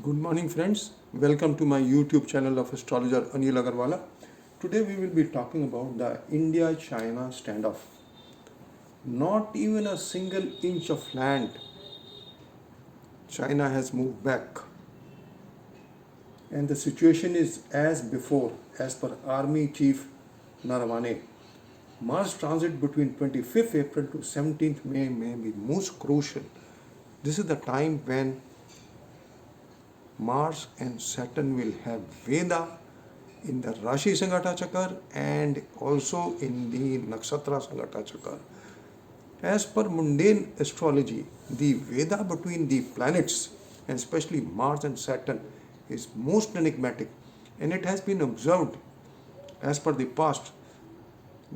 Good morning, friends. Welcome to my YouTube channel of astrologer Anil Agarwala. Today we will be talking about the India-China standoff. Not even a single inch of land China has moved back. And the situation is as before, as per Army Chief Narawane. Mars transit between 25th April to 17th May may be most crucial. This is the time when Mars and Saturn will have Veda in the Rashi Sangata Chakar and also in the Nakshatra Sangata Chakar. As per mundane astrology, the Veda between the planets, and especially Mars and Saturn, is most enigmatic, and it has been observed as per the past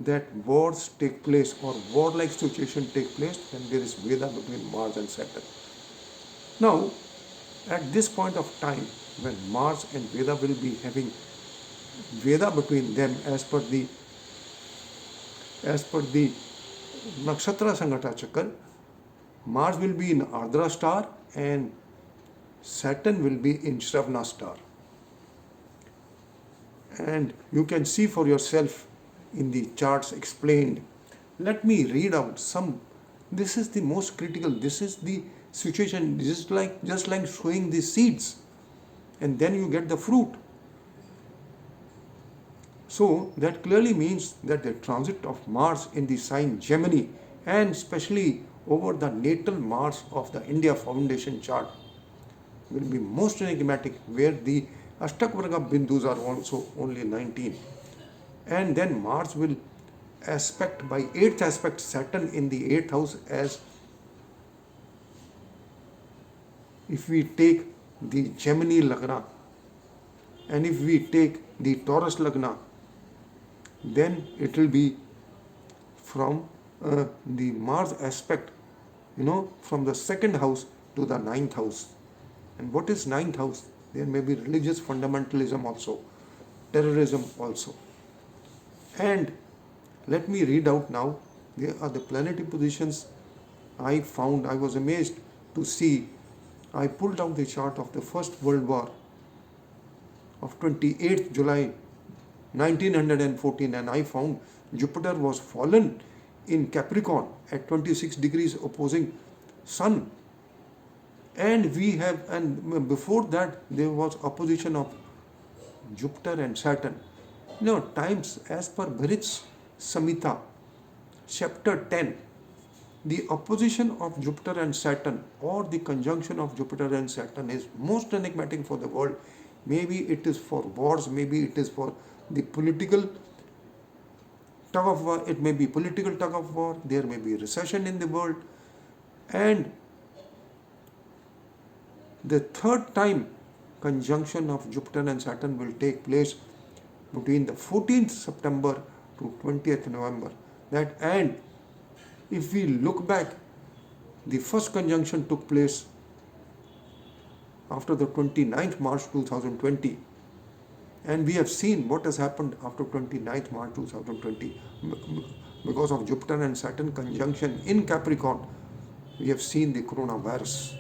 that wars take place or warlike situation take place when there is Veda between Mars and Saturn. Now, at this point of time, when Mars and Veda will be having Veda between them as per the Nakshatra Sangata Chakra, Mars will be in Ardra star and Saturn will be in Shravana star. And you can see for yourself in the charts explained. Let me read out some. This is the most critical. This is the situation. This is just like sowing the seeds, and then you get the fruit. So that clearly means that the transit of Mars in the sign Gemini, and especially over the natal Mars of the India Foundation chart, will be most enigmatic, where the Ashtakvarga Bindus are also only 19. And then Mars will aspect by 8th aspect Saturn in the 8th house, as if we take the Gemini Lagna and if we take the Taurus Lagna, then it will be from the Mars aspect, from the 2nd house to the 9th house. And what is 9th house? There may be religious fundamentalism also, terrorism also. And let me read out now. There are the planetary positions I found. I was amazed to see. I pulled out the chart of the First World War of 28th July 1914, and I found Jupiter was fallen in Capricorn at 26 degrees opposing Sun. And before that there was opposition of Jupiter and Saturn. Times as per Bharit's Samhita, chapter 10, the opposition of Jupiter and Saturn or the conjunction of Jupiter and Saturn is most enigmatic for the world. Maybe it is for wars, maybe it is for the political tug of war, it may be political tug of war, there may be recession in the world. And the third time conjunction of Jupiter and Saturn will take place between the 14th September to 20th November. And if we look back, the first conjunction took place after the 29th March 2020. And we have seen what has happened after 29th March 2020. Because of Jupiter and Saturn conjunction in Capricorn, we have seen the coronavirus.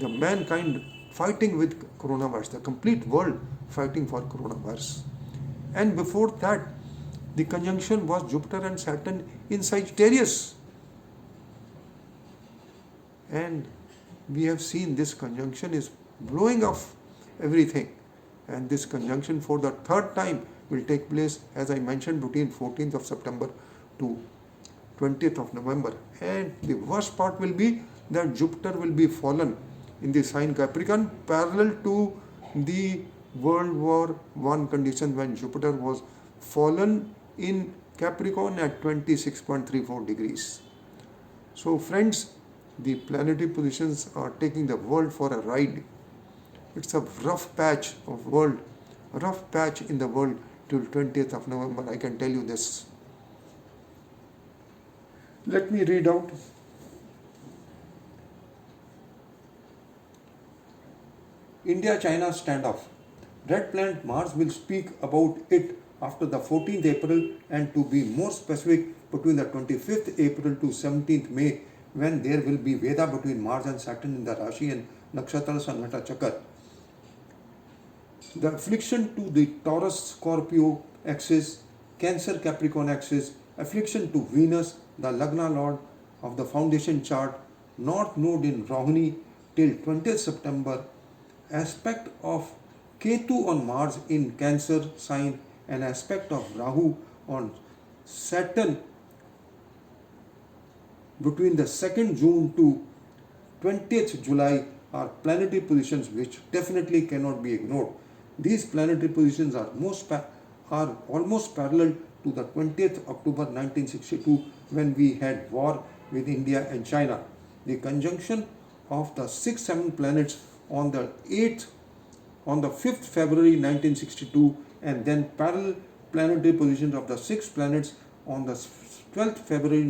The mankind fighting with coronavirus, the complete world fighting for coronavirus. And before that, the conjunction was Jupiter and Saturn in Sagittarius. And we have seen this conjunction is blowing off everything. And this conjunction for the third time will take place, as I mentioned, between 14th of September to 20th of November. And the worst part will be that Jupiter will be fallen in the sign Capricorn, parallel to the World War I condition when Jupiter was fallen in Capricorn at 26.34 degrees. So friends, the planetary positions are taking the world for a ride. It's a rough patch in the world till 20th of November, I can tell you this. Let me read out. India-China standoff. Red Planet Mars will speak about it after the 14th April, and to be more specific, between the 25th April to 17th May, when there will be Veda between Mars and Saturn in the Rashi and Nakshatra Sangata Chakra. The affliction to the Taurus Scorpio axis, Cancer Capricorn axis, affliction to Venus, the Lagna Lord of the foundation chart, North Node in Rohini till 20th September, aspect of Ketu on Mars in Cancer sign, and aspect of Rahu on Saturn between the 2nd June to 20th July are planetary positions which definitely cannot be ignored. These planetary positions are almost parallel to the 20th October 1962 when we had war with India and China. The conjunction of the 6-7 planets on the 5th February 1962 and then parallel planetary positions of the 6 planets on the 12th February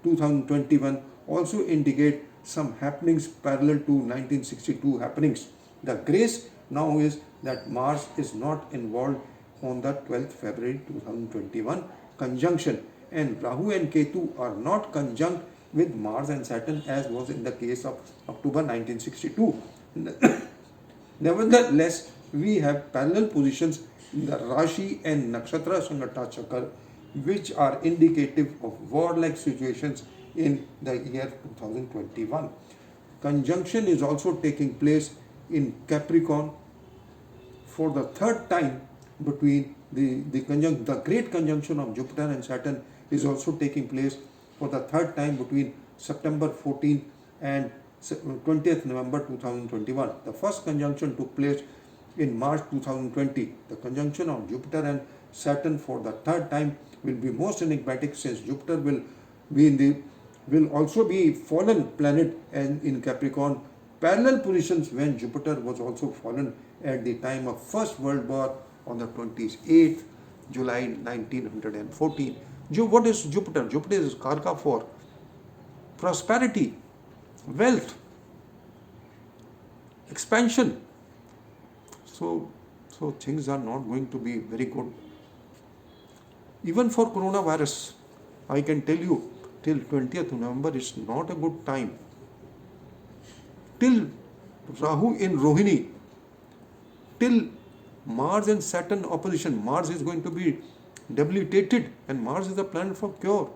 2021 also indicate some happenings parallel to 1962 happenings. The grace now is that Mars is not involved on the 12th February 2021 conjunction, and Rahu and Ketu are not conjunct with Mars and Saturn as was in the case of October 1962. Nevertheless, we have parallel positions in the Rashi and Nakshatra Sangata Chakra which are indicative of warlike situations in the year 2021. Conjunction is also taking place in Capricorn for the third time between the great conjunction of Jupiter and Saturn is also taking place for the third time between September 14 and 20th November 2021. The first conjunction took place in March 2020. The conjunction of Jupiter and Saturn for the third time will be most enigmatic since Jupiter will also be fallen planet and in Capricorn parallel positions when Jupiter was also fallen at the time of First World War on the 28th July 1914. What is Jupiter? Jupiter is Karka for prosperity, wealth, expansion. So things are not going to be very good. Even for coronavirus, I can tell you, till 20th November is not a good time. Till Rahu in Rohini, till Mars and Saturn opposition, Mars is going to be debilitated and Mars is the planet for cure.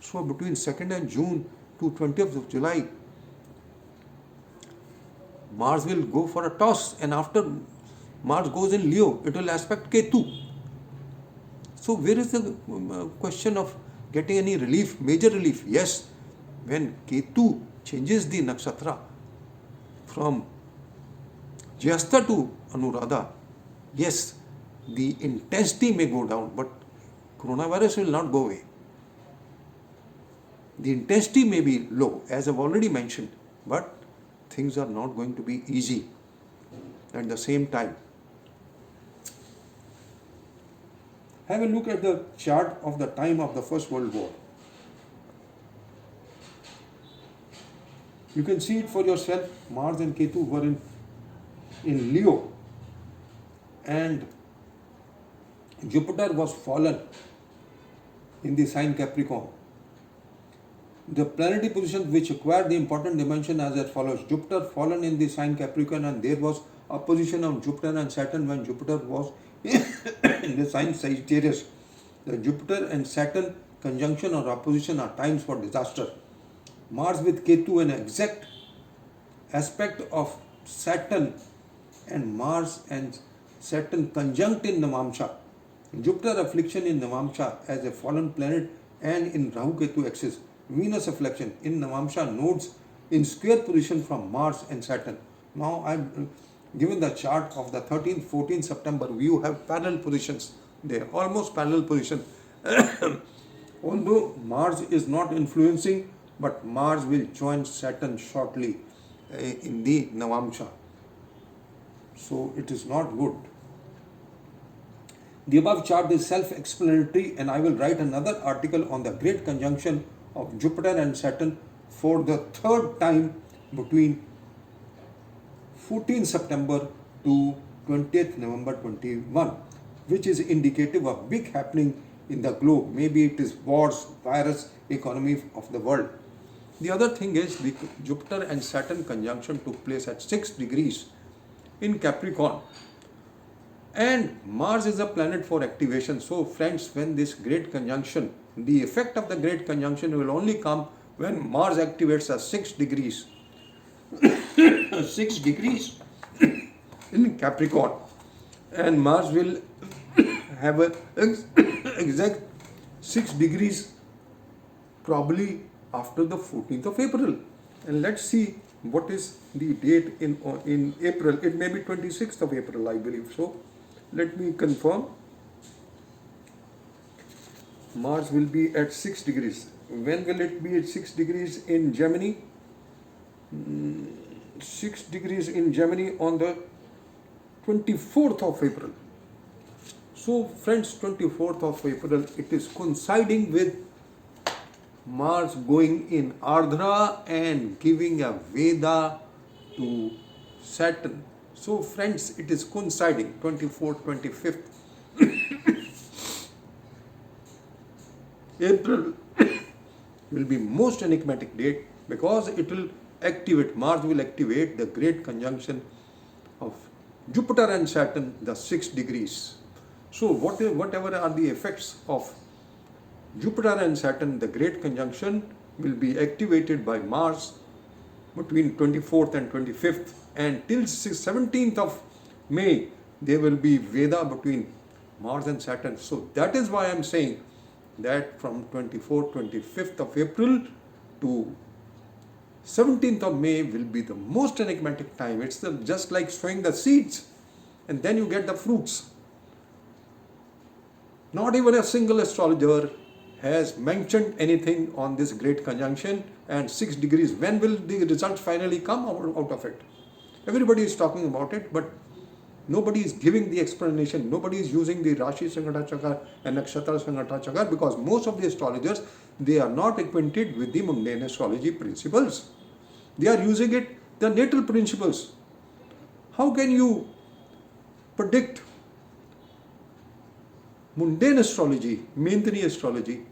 So between 2nd and June to 20th of July, Mars will go for a toss, and after Mars goes in Leo, it will aspect Ketu. So where is the question of getting any relief, major relief? Yes, when Ketu changes the nakshatra from Jyestha to Anuradha, yes, the intensity may go down, but coronavirus will not go away. The intensity may be low, as I've already mentioned, but things are not going to be easy at the same time. Have a look at the chart of the time of the First World War. You can see it for yourself. Mars and Ketu were in Leo, and Jupiter was fallen in the sign Capricorn. The planetary positions which acquired the important dimension as follows. Jupiter fallen in the sign Capricorn, and there was opposition of Jupiter and Saturn when Jupiter was in the sign Sagittarius. The Jupiter and Saturn conjunction or opposition are times for disaster. Mars with Ketu, an exact aspect of Saturn, and Mars and Saturn conjunct in Navamsha. Jupiter affliction in Navamsha as a fallen planet and in Rahu Ketu axis. Venus affliction in Navamsha nodes in square position from Mars and Saturn. Now I've given the chart of the 13th, 14th September. You have parallel positions. They are almost parallel position. Although Mars is not influencing, but Mars will join Saturn shortly in the Navamsha. So it is not good. The above chart is self-explanatory, and I will write another article on the great conjunction of Jupiter and Saturn for the third time between 14th September to 20th November 21, which is indicative of big happening in the globe. Maybe it is wars, virus, economy of the world. The other thing is the Jupiter and Saturn conjunction took place at 6 degrees in Capricorn And Mars is a planet for activation. So friends, when this great conjunction, the effect of the great conjunction will only come when Mars activates at 6 degrees, 6 degrees in Capricorn, and Mars will have a exact 6 degrees probably after the 14th of April. And let's see what is the date in April. It may be 26th of April, I believe so. Let me confirm. Mars will be at 6 degrees. When will it be at 6 degrees in Gemini? 6 degrees in Gemini on the 24th of April. So friends, 24th of April, it is coinciding with Mars going in Ardhra and giving a Veda to Saturn. So friends, it is coinciding 24th, 25th April will be most enigmatic date because it will activate, Mars will activate the great conjunction of Jupiter and Saturn, the 6 degrees. So whatever are the effects of Jupiter and Saturn, the great conjunction will be activated by Mars between 24th and 25th, and till 17th of May there will be Veda between Mars and Saturn. So that is why I am saying that from 24th, 25th of April to 17th of May will be the most enigmatic time. It's just like sowing the seeds and then you get the fruits. Not even a single astrologer has mentioned anything on this great conjunction and 6 degrees. When will the results finally come out of it? Everybody is talking about it, but nobody is giving the explanation. Nobody is using the Rashi Sanghata Chakra and Nakshatra Sanghata Chakra because most of the astrologers, they are not acquainted with the mundane astrology principles. They are using it, the natal principles. How can you predict mundane astrology, Mendini astrology,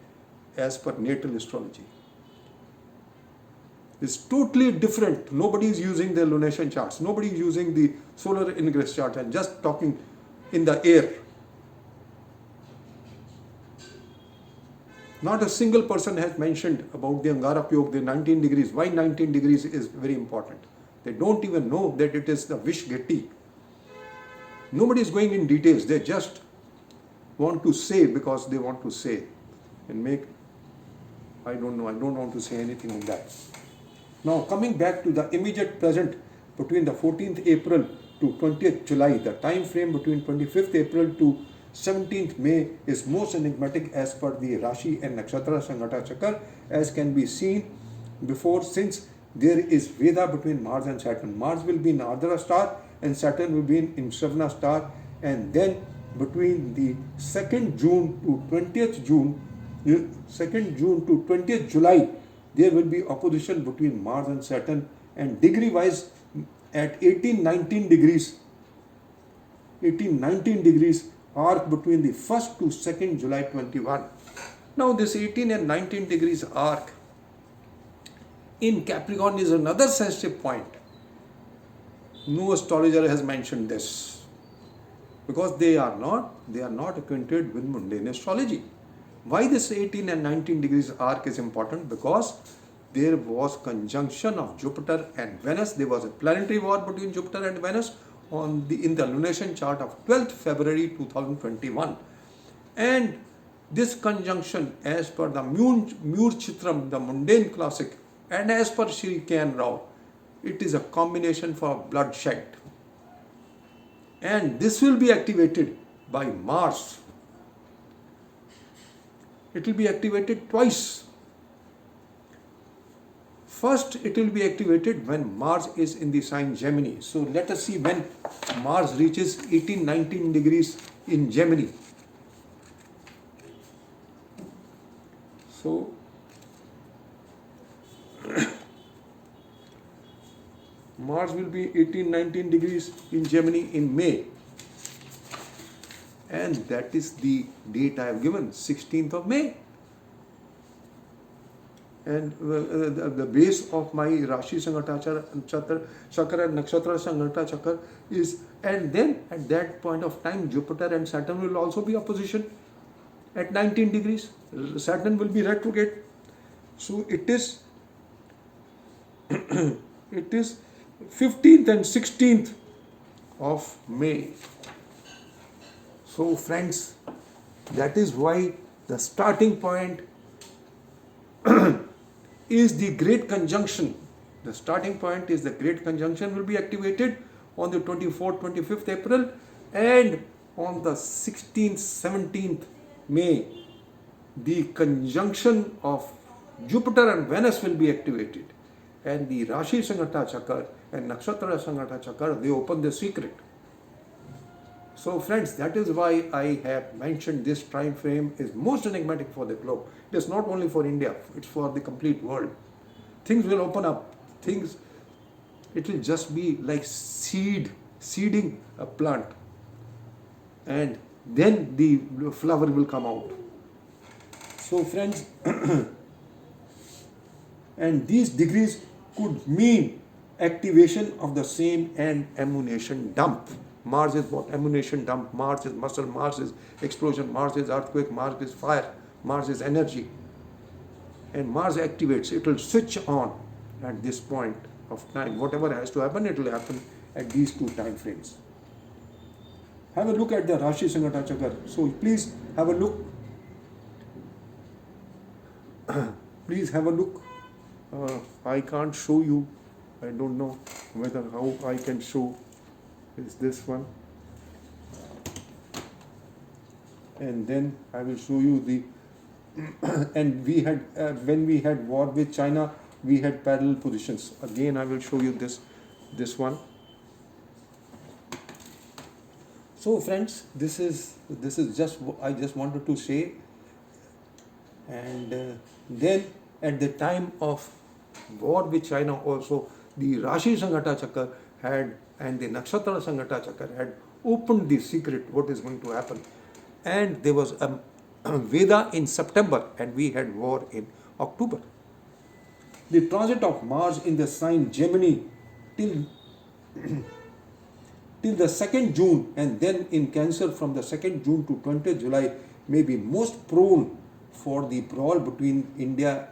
as per natal astrology? It's totally different. Nobody is using the lunation charts. Nobody is using the solar ingress chart and just talking in the air. Not a single person has mentioned about the Angarak Yoga, the 19 degrees. Why 19 degrees is very important. They don't even know that it is the Vish Geti. Nobody is going in details. They just want to say because they want to say and make, I don't know, I don't want to say anything on that. Now coming back to the immediate present between the 14th April to 20th July, the time frame between 25th April to 17th May is most enigmatic as per the Rashi and Nakshatra Sanghata Chakra, as can be seen before, since there is Veda between Mars and Saturn. Mars will be in Ardhra star and Saturn will be in Shravana star, and then between the 2nd June to 20th June, 2nd June to 20th July, there will be opposition between Mars and Saturn, and degree wise at 18-19 degrees arc between the 1st to 2nd July 21. Now this 18 and 19 degrees arc in Capricorn is another sensitive point. No astrologer has mentioned this because they are not acquainted with mundane astrology. Why this 18 and 19 degrees arc is important? Because there was conjunction of Jupiter and Venus. There was a planetary war between Jupiter and Venus in the lunation chart of 12th February 2021. And this conjunction, as per the Mur Chitram, the mundane classic, and as per Shri K.N. Rao, it is a combination for bloodshed. And this will be activated by Mars. It will be activated twice. First, it will be activated when Mars is in the sign Gemini. So let us see when Mars reaches 18-19 degrees in Gemini. So Mars will be 18-19 degrees in Gemini in May. And that is the date I have given, 16th of May. and the base of my Rashi Sanghata Chakra and Nakshatra Sanghata Chakra is, and then at that point of time Jupiter and Saturn will also be opposition at 19 degrees. Saturn will be retrograde. So it is it is 15th and 16th of May. So friends, that is why the starting point is the Great Conjunction. The starting point is the Great Conjunction will be activated on the 24th, 25th April, and on the 16th, 17th May, the conjunction of Jupiter and Venus will be activated. And the Rashi Sanghata Chakra and Nakshatra Sanghata Chakra, they open the secret. So friends, that is why I have mentioned this time frame is most enigmatic for the globe. It is not only for India, it's for the complete world. Things will open up. It will just be like seeding a plant. And then the flower will come out. So friends, and these degrees could mean activation of the same and ammunition dump. Mars is what? Ammunition dump. Mars is muscle, Mars is explosion, Mars is earthquake, Mars is fire, Mars is energy. And Mars activates, it will switch on at this point of time. Whatever has to happen, it will happen at these two time frames. Have a look at the Rashi Sanghata Chakra. So please have a look. Please have a look. I can't show you. I don't know whether how I can show. Is this one. And then I will show you the and we had when we had war with China, we had parallel positions. Again, I will show you this one. So friends, this is just I just wanted to say. And then at the time of war with China also, the Rashi Sanghata Chakra had and the Nakshatra Sanghata Chakra had opened the secret what is going to happen. And there was a Veda in September and we had war in October. The transit of Mars in the sign Gemini till the 2nd June and then in Cancer from the 2nd June to 20th July may be most prone for the brawl between the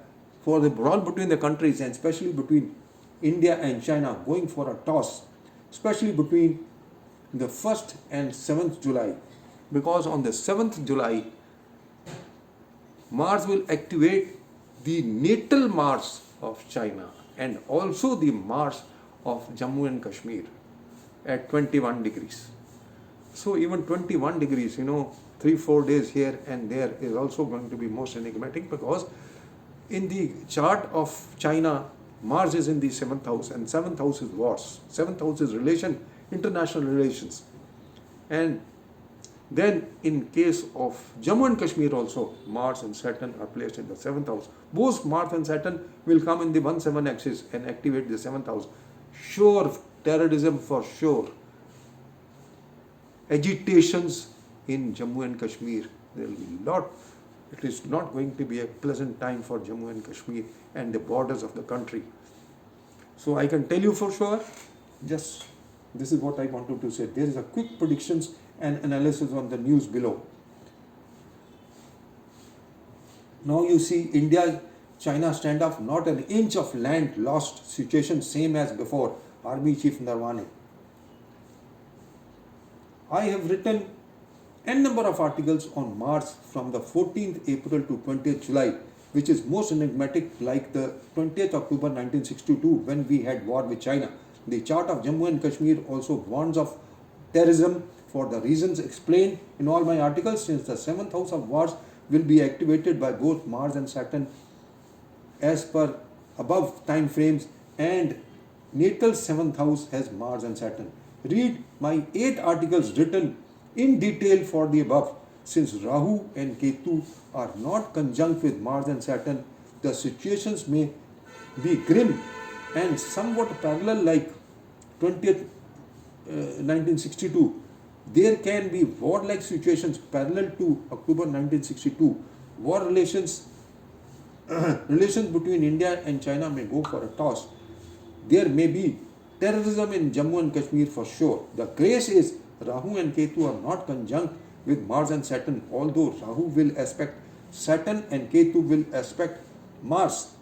countries, and especially between India and China, going for a toss, especially between the 1st and 7th July. Because on the 7th July, Mars will activate the natal Mars of China and also the Mars of Jammu and Kashmir at 21 degrees. So even 21 degrees, 3-4 days here and there is also going to be most enigmatic, because in the chart of China, Mars is in the 7th house, and 7th house is wars. 7th house is international relations. And then in case of Jammu and Kashmir also, Mars and Saturn are placed in the 7th house. Both Mars and Saturn will come in the 1-7 axis and activate the 7th house. Sure, terrorism for sure. Agitations in Jammu and Kashmir. There will be a lot. It is not going to be a pleasant time for Jammu and Kashmir and the borders of the country. So I can tell you for sure, just this is what I wanted to say. There is a quick predictions and analysis on the news below. Now you see India-China standoff, not an inch of land lost, situation same as before. Army Chief Narwane. I have written n number of articles on Mars from the 14th April to 20th July, which is most enigmatic, like the 20th October 1962 when we had war with China. The chart of Jammu and Kashmir also warns of terrorism for the reasons explained in all my articles, since the 7th house of wars will be activated by both Mars and Saturn as per above time frames, and natal 7th house has Mars and Saturn. Read my 8 articles written in detail for the above. Since Rahu and Ketu are not conjunct with Mars and Saturn, the situations may be grim and somewhat parallel, like 20th 1962. There can be war-like situations parallel to October 1962. War relations relations between India and China may go for a toss. There may be terrorism in Jammu and Kashmir for sure. The grace is Rahu and Ketu are not conjunct with Mars and Saturn, although Rahu will aspect Saturn and Ketu will aspect Mars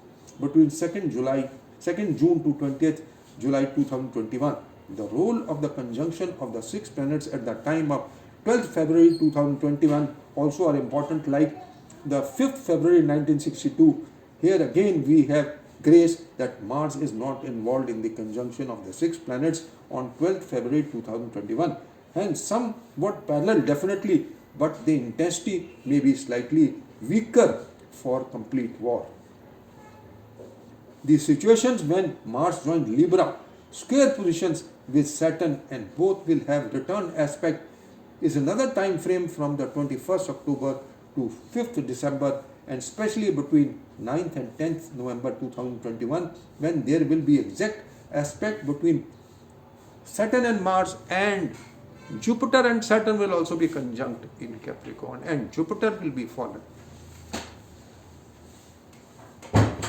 between 2nd June to 20th July 2021. The role of the conjunction of the six planets at the time of 12th February 2021 also are important, like the 5th February 1962. Here again we have grace that Mars is not involved in the conjunction of the six planets on 12th February 2021. Hence somewhat parallel definitely, but the intensity may be slightly weaker for complete war. The situations when Mars joined Libra, square positions with Saturn and both will have return aspect is another time frame from the 21st October to 5th December, and especially between 9th and 10th November 2021, when there will be exact aspect between Saturn and Mars, and Jupiter and Saturn will also be conjunct in Capricorn, and Jupiter will be fallen.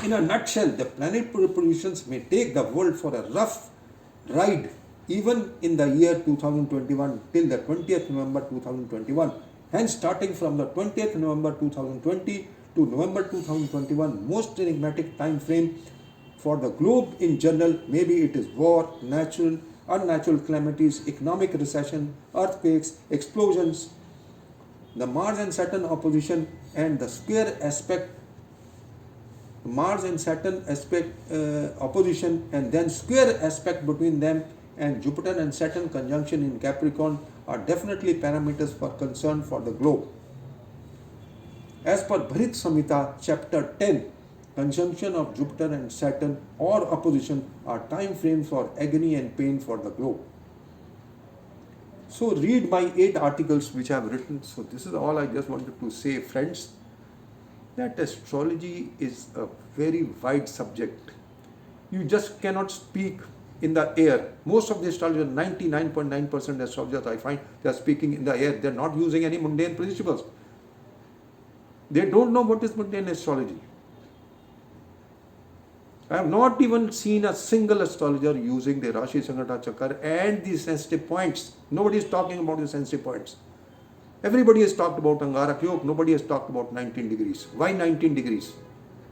In a nutshell, the planetary positions may take the world for a rough ride even in the year 2021 till the 20th November 2021. Hence, starting from the 20th November 2020 to November 2021, most enigmatic time frame for the globe in general. Maybe it is war, unnatural calamities, economic recession, earthquakes, explosions, the Mars and Saturn opposition, and the square aspect, Mars and Saturn aspect opposition, and then square aspect between them, and Jupiter and Saturn conjunction in Capricorn are definitely parameters for concern for the globe. As per Bharit Samhita, chapter 10, conjunction of Jupiter and Saturn or opposition are time frames for agony and pain for the globe. So read my 8 articles which I have written. So this is all I just wanted to say, friends, that astrology is a very wide subject. You just cannot speak in the air. Most of the astrologers, 99.9% astrologers I find, they are speaking in the air. They are not using any mundane principles. They don't know what is mundane astrology. I have not even seen a single astrologer using the Rashi Sanghata Chakra and the sensitive points. Nobody is talking about the sensitive points. Everybody has talked about Angarak Yoga. Nobody has talked about 19 degrees. Why 19 degrees?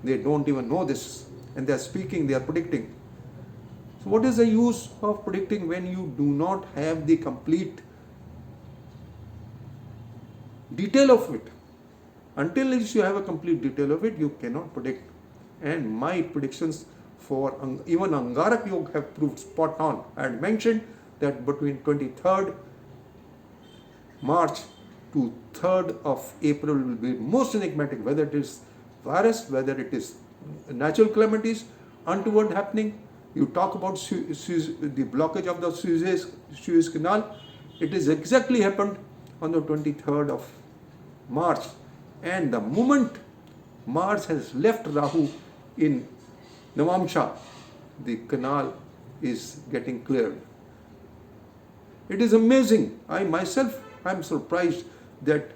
They don't even know this. And they are speaking, they are predicting. So what is the use of predicting when you do not have the complete detail of it? Until you have a complete detail of it, you cannot predict. And my predictions for even Angarak Yoga have proved spot on. I had mentioned that between 23rd March to 3rd of April will be most enigmatic, whether it is virus, whether it is natural calamities, untoward happening. You talk about the blockage of the Suez Canal. It is exactly happened on the 23rd of March. And the moment Mars has left Rahu in Navamsha, the canal is getting cleared. It is amazing. I am surprised that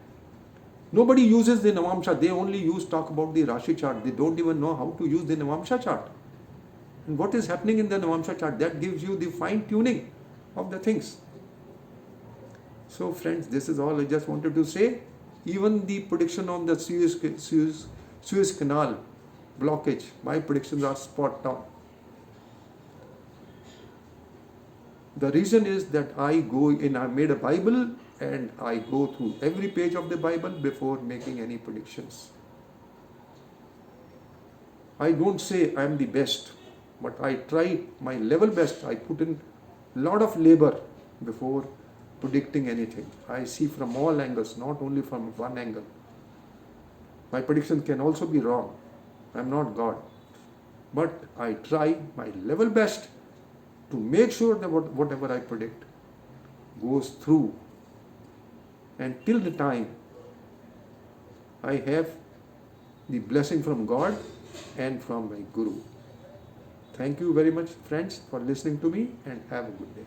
nobody uses the Navamsha. They only talk about the Rashi chart. They don't even know how to use the Navamsha chart. And what is happening in the Navamsha chart, that gives you the fine tuning of the things. So friends, this is all I just wanted to say. Even the prediction of the Suez Canal blockage, my predictions are spot on. The reason is that I made a Bible and I go through every page of the Bible before making any predictions. I don't say I am the best, but I try my level best. I put in a lot of labor before predicting anything. I see from all angles, not only from one angle. My prediction can also be wrong. I am not God. But I try my level best to make sure that whatever I predict goes through. And till the time I have the blessing from God and from my Guru. Thank you very much, friends, for listening to me, and have a good day.